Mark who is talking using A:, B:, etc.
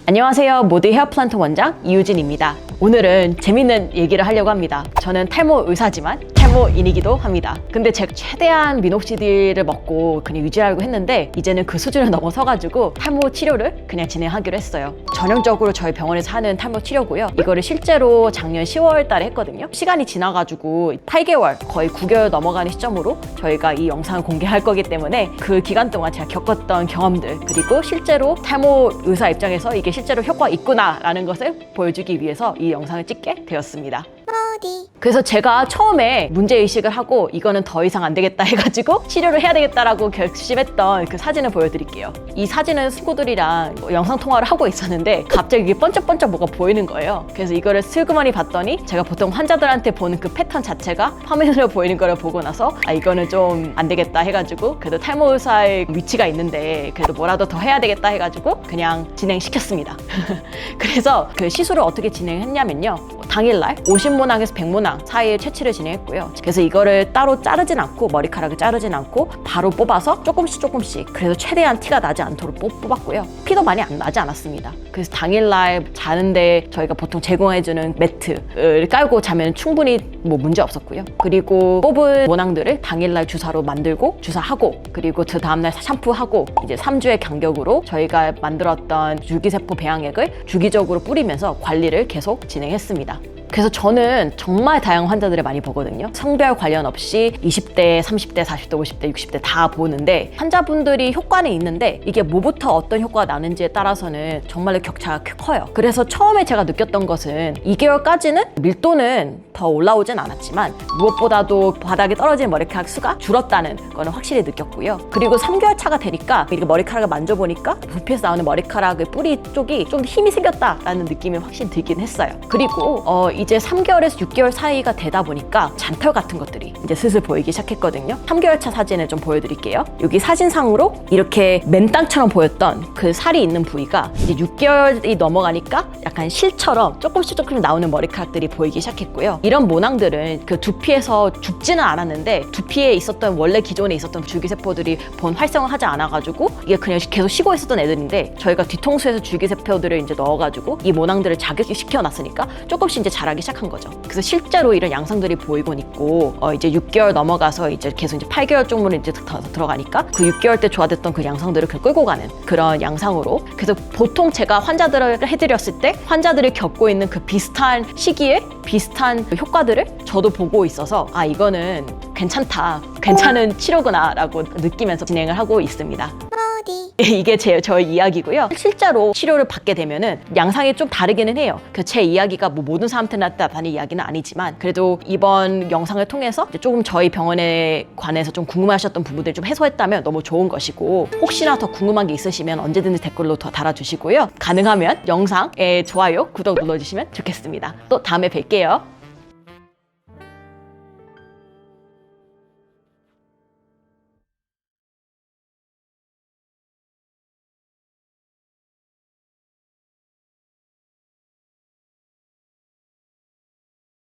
A: 안녕하세요. 모드 헤어플란트 원장 이유진입니다. 오늘은 재밌는 얘기를 하려고 합니다. 저는 탈모 의사지만 탈모인이기도 합니다. 근데 제가 최대한 미녹시딜을 먹고 그냥 유지하려고 했는데 이제는 그 수준을 넘어서가지고 탈모 치료를 그냥 진행하기로 했어요. 전형적으로 저희 병원에서 하는 탈모 치료고요. 이거를 실제로 작년 10월 달에 했거든요. 시간이 지나가지고 8개월, 거의 9개월 넘어가는 시점으로 저희가 이 영상을 공개할 거기 때문에 그 기간 동안 제가 겪었던 경험들, 그리고 실제로 탈모 의사 입장에서 이게 실제로 효과가 있구나라는 것을 보여주기 위해서 이 영상을 찍게 되었습니다. 그래서 제가 처음에 문제의식을 하고 이거는 더 이상 안 되겠다 해가지고 치료를 해야 되겠다라고 결심했던 그 사진을 보여드릴게요. 이 사진은 친구들이랑 영상통화를 하고 있었는데 갑자기 이게 번쩍번쩍 뭐가 보이는 거예요. 그래서 이거를 슬그머니 봤더니 제가 보통 환자들한테 보는 그 패턴 자체가 화면으로 보이는 거를 보고 나서 이거는 좀 안 되겠다 해가지고 그래도 탈모 의사의 위치가 있는데 그래도 뭐라도 더 해야 되겠다 해가지고 그냥 진행시켰습니다. 그래서 그 시술을 어떻게 진행했냐면요. 당일날 50모낭에서 100모낭 사이에 채취를 진행했고요. 그래서 이거를 따로 자르진 않고 머리카락을 자르진 않고 바로 뽑아서 조금씩 그래서 최대한 티가 나지 않도록 뽑았고요. 피도 많이 나지 않았습니다. 그래서 당일날 자는데 저희가 보통 제공해주는 매트를 깔고 자면 충분히 문제 없었고요. 그리고 뽑은 모낭들을 당일날 주사로 만들고 주사하고 그리고 그 다음날 샴푸하고 이제 3주의 간격으로 저희가 만들었던 줄기세포 배양액을 주기적으로 뿌리면서 관리를 계속 진행했습니다. 그래서 저는 정말 다양한 환자들을 많이 보거든요. 성별 관련 없이 20대, 30대, 40대, 50대, 60대 다 보는데 환자분들이 효과는 있는데 이게 뭐부터 어떤 효과가 나는지에 따라서는 정말로 격차가 커요. 그래서 처음에 제가 느꼈던 것은 2개월까지는 밀도는 더 올라오진 않았지만 무엇보다도 바닥에 떨어진 머리카락 수가 줄었다는 거는 확실히 느꼈고요. 그리고 3개월 차가 되니까 이렇게 머리카락을 만져보니까 부피에서 나오는 머리카락의 뿌리 쪽이 좀 힘이 생겼다라는 느낌이 확실히 들긴 했어요. 그리고 이제 3개월에서 6개월 사이가 되다 보니까 잔털 같은 것들이 이제 슬슬 보이기 시작했거든요. 3개월 차 사진을 좀 보여드릴게요. 여기 사진상으로 이렇게 맨땅처럼 보였던 그 살이 있는 부위가 이제 6개월이 넘어가니까 약간 실처럼 조금씩 나오는 머리카락들이 보이기 시작했고요. 이런 모낭들은 그 두피에서 죽지는 않았는데 두피에 있었던 원래 기존에 있었던 줄기세포들이 본 활성을 하지 않아가지고 이게 그냥 계속 쉬고 있었던 애들인데 저희가 뒤통수에서 줄기세포들을 이제 넣어가지고 이 모낭들을 자극시켜 놨으니까 조금씩 이제 자라기 시작한 거죠. 그래서 실제로 이런 양상들이 보이곤 있고 이제 6개월 넘어가서 이제 계속 이제 8개월 쪽으로 이제 들어가니까 그 6개월 때 좋아졌던 그 양상들을 끌고 가는 그런 양상으로. 그래서 보통 제가 환자들을 해드렸을 때 환자들이 겪고 있는 그 비슷한 시기에 비슷한 효과들을 저도 보고 있어서 이거는 괜찮은 치료구나 라고 느끼면서 진행을 하고 있습니다. 이게 저의 이야기고요. 실제로 치료를 받게 되면은 양상이 좀 다르기는 해요. 제 이야기가 모든 사람한테 나타나는 이야기는 아니지만 그래도 이번 영상을 통해서 조금 저희 병원에 관해서 좀 궁금하셨던 부분들 좀 해소했다면 너무 좋은 것이고 혹시나 더 궁금한 게 있으시면 언제든지 댓글로 더 달아주시고요. 가능하면 영상에 좋아요, 구독 눌러주시면 좋겠습니다. 또 다음에 뵐게요.